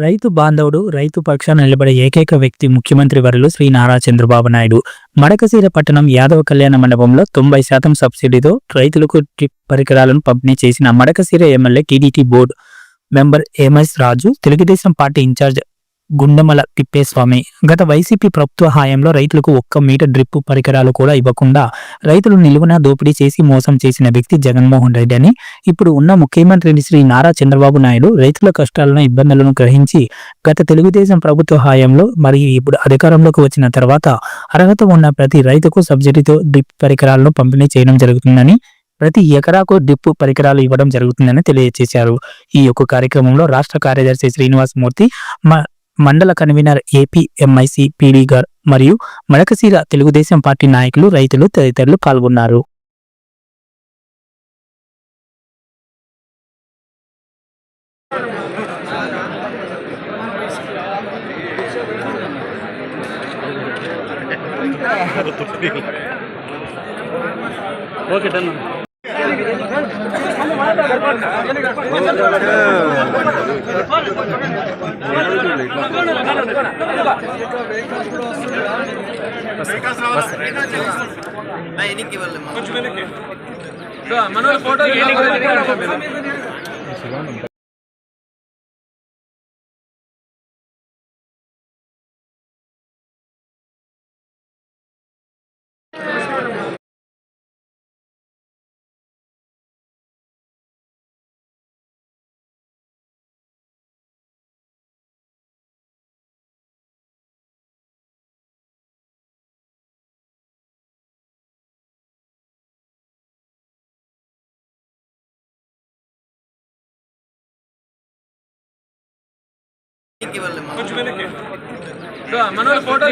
రైతు బాంధవుడు, రైతు పక్షాన నిలబడే ఏకైక వ్యక్తి ముఖ్యమంత్రి వర్యులు శ్రీ నారా చంద్రబాబు నాయుడు. మడకశిర పట్టణం యాదవ కళ్యాణ మండపంలో 90% సబ్సిడీతో రైతులకు డ్రిప్ పరికరాలను పంపిణీ చేసిన Madakasira MLA TDT board member MS Raju, Telugu Desam party in-charge Gundamala Thippeswamy. గత వైసీపీ ప్రభుత్వ హయాంలో రైతులకు ఒక్క మీటర్ డ్రిప్ పరికరాలు కూడా ఇవ్వకుండా రైతులు నిలువున దోపిడీ చేసి మోసం చేసిన వ్యక్తి జగన్మోహన్ రెడ్డి అని, ఇప్పుడు ఉన్న ముఖ్యమంత్రి శ్రీ నారా చంద్రబాబు నాయుడు రైతుల కష్టాలను, ఇబ్బందులను గ్రహించి గత తెలుగుదేశం ప్రభుత్వ హయాంలో మరియు ఇప్పుడు అధికారంలోకి వచ్చిన తర్వాత అర్హత ఉన్న ప్రతి రైతుకు సబ్సిడీతో డ్రిప్ పరికరాలను పంపిణీ చేయడం జరుగుతుందని, ప్రతి ఎకరాకు డ్రిప్ పరికరాలు ఇవ్వడం జరుగుతుందని తెలియజేశారు. ఈ యొక్క కార్యక్రమంలో రాష్ట్ర కార్యదర్శి శ్రీనివాసమూర్తి, మండల కన్వీనర్ ఏపీఎంఐసి పీడీ గారు మరియు మడకశిర తెలుగుదేశం పార్టీ నాయకులు, రైతులు తదితరులు పాల్గొన్నారు. Okay done. మనోళ్ళ ఫోటో మనోళ్ళ ఫోటో